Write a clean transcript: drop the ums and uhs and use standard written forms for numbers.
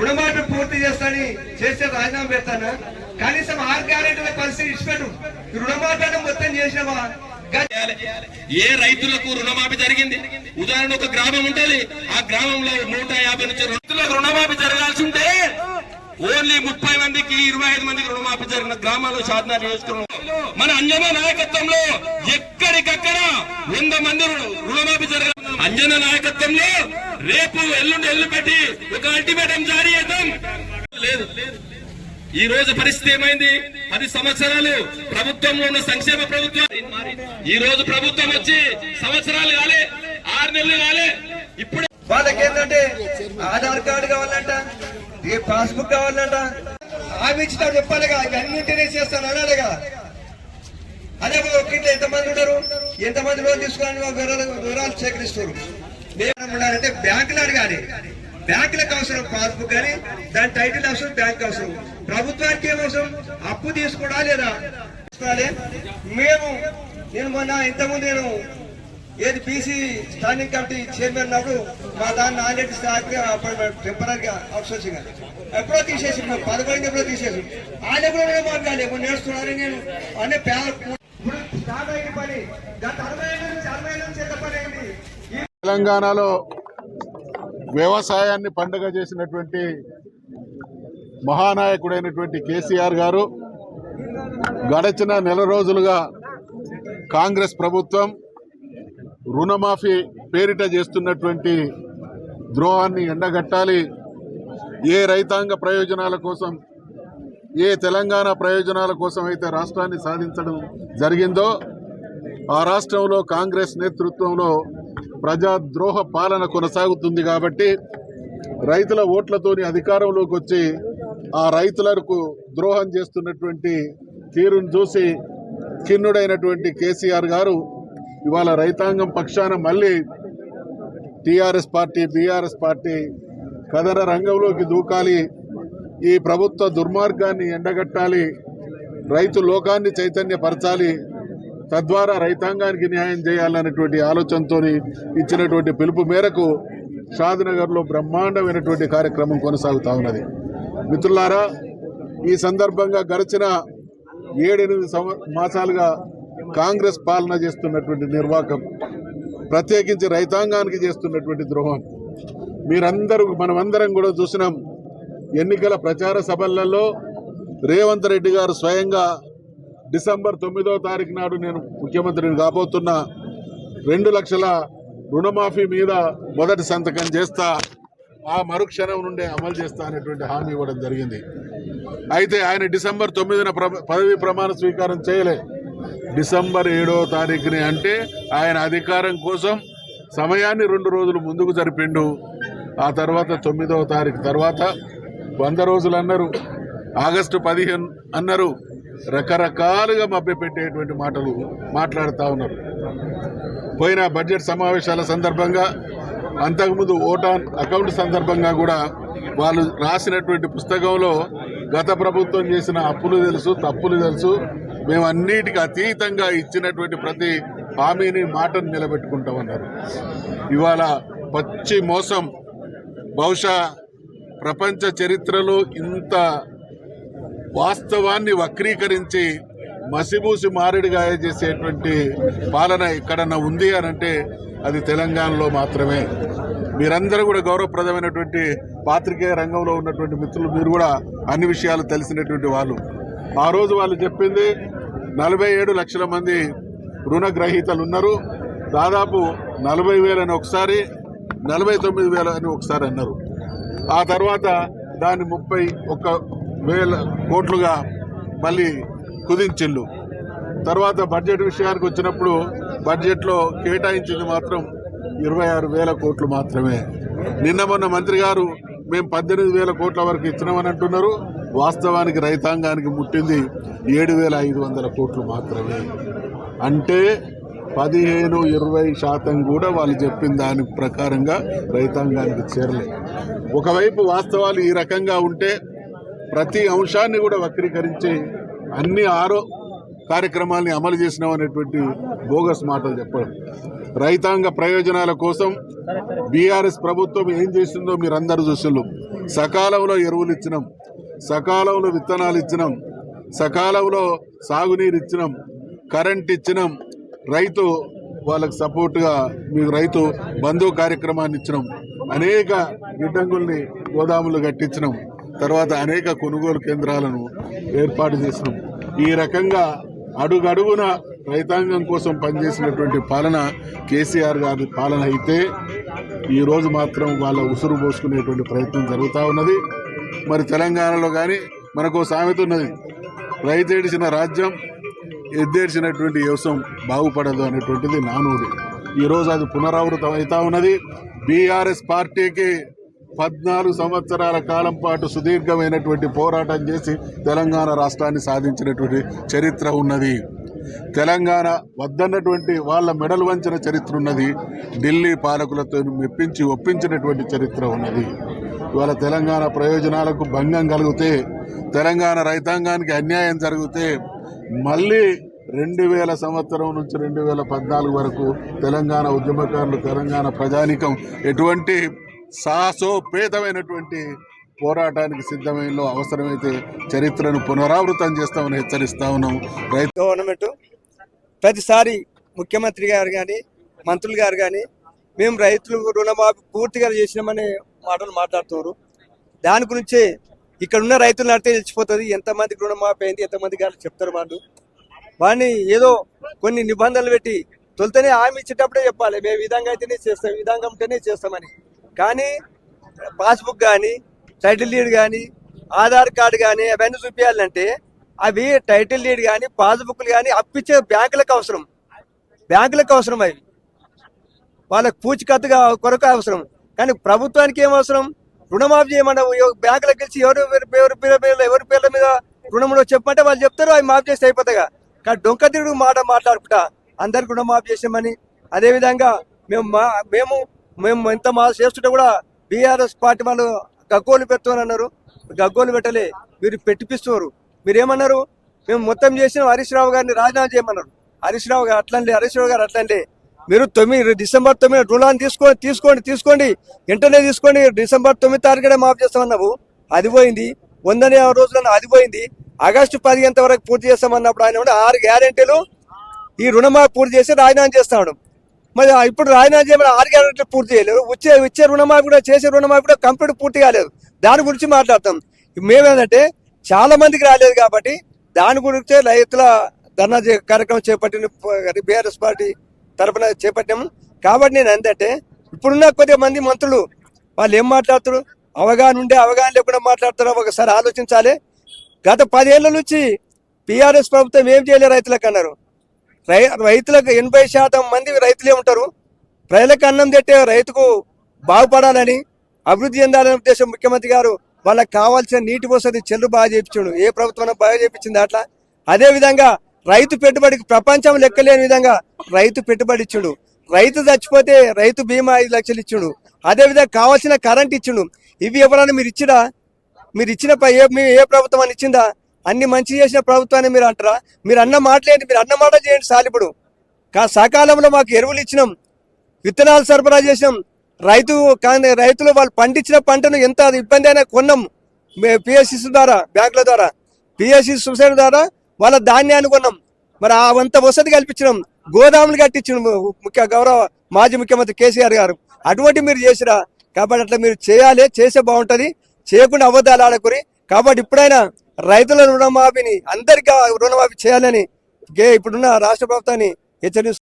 రుణమాఫీ పూర్తి చేస్తానని చేస్తే రాజీనామా పెడతానా? కనీసం 6 గ్యారెంటీల పరిస్థితి ఇచ్చిపెట్టు. రుణమాఫీ మొత్తం చేసినవా? ఏ రైతులకు రుణమాఫీ జరిగింది? ఉదాహరణ ఒక గ్రామం ఉంటుంది, ఆ గ్రామంలో 150 నుంచి రైతులకు రుణమాఫీ జరగాల్సి ఉంటే ఓన్లీ 30 మందికి 25 మందికి రుణమాఫీ జరిగిన గ్రామాల్లో సాధన చేసుకున్నాం. మన అంజన నాయకత్వంలో ఎక్కడికక్కడ 100 మంది రుణమాఫీ జరగాలి. అంజన నాయకత్వంలో రేపు ఎల్లుండి పెట్టి ఒక అల్టిమేటం జారీ చేద్దాం. లేదు, ఈ రోజు పరిస్థితి ఏమైంది? 10 సంవత్సరాలు ప్రభుత్వంలో ఉన్న సంక్షేమ ప్రభుత్వం, ఈ రోజు ప్రభుత్వం వచ్చి సంవత్సరాలు కాలే, 6 నెలలు కాలే. ఇప్పుడు వాళ్ళకి ఏంటంటే ఆధార్ కార్డు కావాలంట, ఏ పాస్బుక్ కావాలంట. హామీ ఇచ్చినా చెప్పాలిగా, అన్నింటినీ చేస్తాను అన్నాడుగా. అదే ఇట్లా ఎంతమంది ఉంటారు, ఎంతమంది లోన్ తీసుకోవాలని వివరాలు సేకరిస్తారు. అంటే బ్యాంకులు అడగాలి, బ్యాంకులకు అవసరం పాస్బుక్ కానీ, దాని టైటిల్ అవసరం, బ్యాంక్ అవసరం. ప్రభుత్వానికి ఏమవసరం? అప్పు తీసుకోవడా లేదా? నేను మొన్న ఇంతకుముందు ఏది బీసీ స్టాండింగ్ కమిటీ చైర్మన్ ఉన్నప్పుడు మా దాన్ని ఆల్రెడీ టెంపరీగా అవుట్సోర్సింగ్ ఎప్పుడో తీసేసి 11 ఎప్పుడో తీసేసి ఆయన కూడా మాట్లాడాలి. ఇప్పుడు నేర్చుకున్నారని నేను అనే స్టార్ట్ అయిన పని గత 60 నుంచి ఎంత పని అయింది. తెలంగాణలో వ్యవసాయాన్ని పండుగ చేసినటువంటి మహానాయకుడైనటువంటి కేసీఆర్ గారు గడచిన నెల రోజులుగా కాంగ్రెస్ ప్రభుత్వం రుణమాఫీ పేరిట చేస్తున్నటువంటి ద్రోహాన్ని ఎండగట్టాలి. ఏ రైతాంగ ప్రయోజనాల కోసం, ఏ తెలంగాణ ప్రయోజనాల కోసం అయితే రాష్ట్రాన్ని సాధించడం జరిగిందో ఆ రాష్ట్రంలో కాంగ్రెస్ నేతృత్వంలో ప్రజాద్రోహ పాలన కొనసాగుతుంది. కాబట్టి రైతుల ఓట్లతోని అధికారంలోకి వచ్చి ఆ రైతులకు ద్రోహం చేస్తున్నటువంటి తీరును చూసి ఖిన్నుడైనటువంటి కేసీఆర్ గారు ఇవాళ రైతాంగం పక్షాన మళ్ళీ టీఆర్ఎస్ పార్టీ, బీఆర్ఎస్ పార్టీ కథన రంగంలోకి దూకాలి. ఈ ప్రభుత్వ దుర్మార్గాన్ని ఎండగట్టాలి, రైతు లోకాన్ని చైతన్యపరచాలి, తద్వారా రైతాంగానికి న్యాయం చేయాలనేటువంటి ఆలోచనతో ఇచ్చినటువంటి పిలుపు మేరకు షాద్నగర్లో బ్రహ్మాండమైనటువంటి కార్యక్రమం కొనసాగుతూ ఉన్నది. మిత్రులారా, ఈ సందర్భంగా గడిచిన 7-8 మాసాలుగా కాంగ్రెస్ పాలన చేస్తున్నటువంటి నిర్వాకం, ప్రత్యేకించి రైతాంగానికి చేస్తున్నటువంటి ద్రోహం మనమందరం కూడా చూసినాం. ఎన్నికల ప్రచార సభలలో రేవంత్ రెడ్డి గారు స్వయంగా డిసెంబర్ 9వ తారీఖు నాడు నేను ముఖ్యమంత్రిని కాబోతున్నా, 2 లక్షల రుణమాఫీ మీద మొదటి సంతకం చేస్తా, ఆ మరుక్షణం నుండే అమలు చేస్తా అనేటువంటి హామీ ఇవ్వడం జరిగింది. అయితే ఆయన డిసెంబర్ 9న పదవీ ప్రమాణ స్వీకారం చేయలే. డిసెంబర్ 7వ తారీఖుని అంటే ఆయన అధికారం కోసం సమయాన్ని 2 రోజులు ముందుకు జరిపిండు. ఆ తర్వాత 9వ తారీఖు తర్వాత 100 రోజులు అన్నారు, ఆగస్టు 15 అన్నారు. రకరకాలుగా మభ్యపెట్టేటువంటి మాటలు మాట్లాడుతూ ఉన్నారు. పోయిన బడ్జెట్ సమావేశాల సందర్భంగా, అంతకుముందు ఓటాన్ అకౌంట్ సందర్భంగా కూడా వాళ్ళు రాసినటువంటి పుస్తకంలో గత ప్రభుత్వం చేసిన అప్పులు తెలుసు, తప్పులు తెలుసు, మేము అన్నిటికీ అతీతంగా ఇచ్చినటువంటి ప్రతి హామీని, మాటను నిలబెట్టుకుంటామన్నారు. ఇవాళ పచ్చి మోసం. బహుశా ప్రపంచ చరిత్రలో ఇంత వాస్తవాన్ని వక్రీకరించి మసిబూసి మారేడుగా చేసేటువంటి పాలన ఎక్కడన్నా ఉంది అనంటే అది తెలంగాణలో మాత్రమే. మీరందరూ కూడా గౌరవప్రదమైనటువంటి పాత్రికేయ రంగంలో ఉన్నటువంటి మిత్రులు, మీరు కూడా అన్ని విషయాలు తెలిసినటువంటి వాళ్ళు. ఆ రోజు వాళ్ళు చెప్పింది 47 లక్షల మంది రుణగ్రహీతలు ఉన్నారు, దాదాపు 40,000 అని ఒకసారి, 49,000 అని ఒకసారి అన్నారు. ఆ తర్వాత దాన్ని 31,000 కోట్లుగా మళ్ళీ కుదించిళ్ళు. తర్వాత బడ్జెట్ విషయానికి వచ్చినప్పుడు బడ్జెట్లో కేటాయించింది మాత్రం 26,000 కోట్లు మాత్రమే. నిన్న మొన్న మంత్రి గారు మేము 18,000 కోట్ల వరకు ఇచ్చినామని అంటున్నారు. వాస్తవానికి రైతాంగానికి ముట్టింది 7,500 కోట్లు మాత్రమే. అంటే 15-20% కూడా వాళ్ళు చెప్పిన దాని ప్రకారంగా రైతాంగానికి చేరలేదు. ఒకవైపు వాస్తవాలు ఈ రకంగా ఉంటే ప్రతి అంశాన్ని కూడా వక్రీకరించి అన్ని 6 కార్యక్రమాలని అమలు చేసినాం అనేటువంటి బోగస్ మాటలు చెప్పడం. రైతాంగ ప్రయోజనాల కోసం బీఆర్ఎస్ ప్రభుత్వం ఏం చేసిందో మీరందరూ చూస్తున్నారు. సకాలంలో ఎరువులు ఇచ్చినాం, సకాలంలో విత్తనాలు ఇచ్చినాం, సకాలంలో సాగునీరు ఇచ్చినాం, కరెంట్ ఇచ్చినాం, రైతు వాళ్ళకి సపోర్ట్గా మీకు రైతు బంధు కార్యక్రమాన్ని ఇచ్చినాం, అనేక గిడ్డంగుల్ని గోదాములు కట్టించినాం, తర్వాత అనేక కొనుగోలు కేంద్రాలను ఏర్పాటు చేసినాం. ఈ రకంగా అడుగడుగున రైతాంగం కోసం పనిచేసినటువంటి పాలన కేసీఆర్ గారి పాలన అయితే ఈరోజు మాత్రం వాళ్ళ ఉసురు పోసుకునేటువంటి ప్రయత్నం జరుగుతూ ఉన్నది. మరి తెలంగాణలో కానీ మనకు సామెత ఉన్నది, రైతు ఏడిచిన రాజ్యం ఎద్దేడిచినటువంటి వ్యవసాయం బాగుపడదు అనేటువంటిది నానుడి. ఈరోజు అది పునరావృతం అవుతా ఉన్నది. బీఆర్ఎస్ పార్టీకి 14 సంవత్సరాల కాలం పాటు సుదీర్ఘమైనటువంటి పోరాటం చేసి తెలంగాణ రాష్ట్రాన్ని సాధించినటువంటి చరిత్ర ఉన్నది. తెలంగాణ వద్దన్నటువంటి వాళ్ళ మెడలు వంచిన చరిత్ర ఉన్నది. ఢిల్లీ పాలకులతో మెప్పించి ఒప్పించినటువంటి చరిత్ర ఉన్నది. ఇవాళ తెలంగాణ ప్రయోజనాలకు భంగం కలిగితే, తెలంగాణ రైతాంగానికి అన్యాయం జరిగితే మళ్ళీ 2000 సంవత్సరం నుంచి 2014 వరకు తెలంగాణ ఉద్యమకారులు, తెలంగాణ ప్రజానీకం ఎటువంటి సాహసోపేతమైనటువంటి పోరాటానికి సిద్ధమైనలో అవసరమైతే చరిత్రను పునరావృతం చేస్తామని హెచ్చరిస్తా ఉన్నాం. గవర్నమెంట్ ప్రతిసారి ముఖ్యమంత్రి గారు కానీ మంత్రులు గారు కానీ మేము రైతులు రుణమాఫీ పూర్తిగా చేసినామనే మాటలు మాట్లాడుతున్నారు. దాని గురించే ఇక్కడ ఉన్న రైతులు నడితే తెలిసిపోతుంది ఎంతమందికి రుణమాఫీ అయింది, ఎంతమంది గారు చెప్తారు. వాడిని ఏదో కొన్ని నిబంధనలు పెట్టి తొలితేనే హామీ ఇచ్చేటప్పుడే చెప్పాలి, మేము ఈ విధంగా అయితేనే చేస్తాం, ఈ విధంగా ఉంటేనే చేస్తామని. కానీ పాస్బుక్ కానీ టైటిల్ డీడ్ కానీ ఆధార్ కార్డు కానీ అవన్నీ చూపించాలంటే అవి టైటిల్ డీడ్ కానీ పాస్బుక్లు కానీ అప్పిచ్చే బ్యాంకులకు అవసరం, అవి వాళ్ళకి పూచికత్తుగా కొరకు అవసరం. కానీ ప్రభుత్వానికి ఏం అవసరం? రుణమాఫీ చేయమన్నా బ్యాంకులకు గెలిచి ఎవరి పేర్ల మీద రుణంలో చెప్పమంటే వాళ్ళు చెప్తారు, అవి మాఫీ చేస్తే అయిపోతాయిగా. కానీ డొంక తిరుగు మాట్లాడుకుంటా అందరికి రుణమాఫీ చేసామని. అదేవిధంగా మేము ఎంత చేస్తుంటే కూడా బీఆర్ఎస్ పార్టీ వాళ్ళు గగ్గోలు పెడతామని అన్నారు. గగ్గోలు పెట్టలే, మీరు పెట్టిపిస్తున్నారు. మీరేమన్నారు? మేము మొత్తం చేసిన హరీష్ రావు గారిని రాజీనామా చేయమన్నారు. హరీష్ రావు గారు అట్లండి మీరు డిసెంబర్ 9 రుణాన్ని తీసుకోండి వెంటనే తీసుకోండి, డిసెంబర్ 9 తారీఖునే మాఫ్ చేస్తామన్నావు. అది పోయింది. 150 రోజులన్నా అది పోయింది. ఆగస్టు 15 వరకు పూర్తి చేస్తామన్నప్పుడు ఆయన 6 గ్యారెంటీలు ఈ రుణమాఫీ పూర్తి చేసి రాజీనామా చేస్తాడు. మరి ఇప్పుడు రాజీనామా చేయమని 6 గ్యారెంటీలు పూర్తి చేయలేరు. ఇచ్చే రుణమాఫీ కూడా చేసే రుణమాఫీ కూడా కంప్లీట్ పూర్తి కాలేదు. దాని గురించి మాట్లాడతాం. మేమేంటంటే చాలా మందికి రాలేదు కాబట్టి దాని గురించే రైతుల ధర్నా కార్యక్రమం చేపట్టిన బీఆర్ఎస్ పార్టీ తరఫున చేపట్టాము. కాబట్టి నేను ఏంటంటే ఇప్పుడున్న కొద్దిగా మంది మంత్రులు వాళ్ళు ఏం మాట్లాడుతారు, అవగాహన లేకుండా మాట్లాడుతారో ఒకసారి ఆలోచించాలి. గత 10 ఏళ్ల నుంచి బీఆర్ఎస్ ప్రభుత్వం ఏం చేయలేదు రైతులకు అన్నారు. రైతులకు 80% మంది రైతులే ఉంటారు. ప్రజలకు అన్నం తెట్టే రైతుకు బాగుపడాలని, అభివృద్ధి చెందాలనే ఉద్దేశం ముఖ్యమంత్రి గారు వాళ్ళకి కావాల్సిన నీటి వసతి చెల్లు బాగా చేయించాడు. ఏ ప్రభుత్వం బాగా చేయించింది అట్లా. అదేవిధంగా రైతు పెట్టుబడికి ప్రపంచం లెక్కలేని విధంగా రైతు పెట్టుబడి ఇచ్చిండు. రైతు చచ్చిపోతే రైతు బీమా 5 లక్షలు ఇచ్చిండు. అదేవిధంగా కావాల్సిన కరెంట్ ఇచ్చిండు. ఇవి ఎవరైనా మీరు ఇచ్చినా, ఏ ప్రభుత్వం అని ఇచ్చిందా? అన్ని మంచి చేసిన ప్రభుత్వాన్ని మీరు అంటారా? మీరు అన్న మాటలేంటి? మీరు అన్న మాట చేయండి సాలిప్పుడు. సకాలంలో మాకు ఎరువులు ఇచ్చినాం, విత్తనాలు సరఫరా చేసినాం. రైతులు వాళ్ళు పండించిన పంటను ఎంత ఇబ్బంది అయినా కొన్నాం. పిఎస్సిస్ ద్వారా, బ్యాంకుల ద్వారా, పిఎస్సి సొసైటీ ద్వారా వాళ్ళ ధాన్యాన్ని కొన్నాం. మరి అంత వసతి కల్పించడం, గోదాములు కట్టించడం గౌరవ మాజీ ముఖ్యమంత్రి కేసీఆర్ గారు. అటువంటి మీరు చేసిరా. కాబట్టి అట్లా మీరు చేయాలి, చేసే బాగుంటుంది. చేయకుండా అబద్ధాలు ఆడకూరి. కాబట్టి ఇప్పుడైనా రైతుల రుణమాఫీని అందరికీ రుణమాఫీ చేయాలని ఇప్పుడున్న రాష్ట్ర ప్రభుత్వాన్ని హెచ్చరిస్తున్నారు.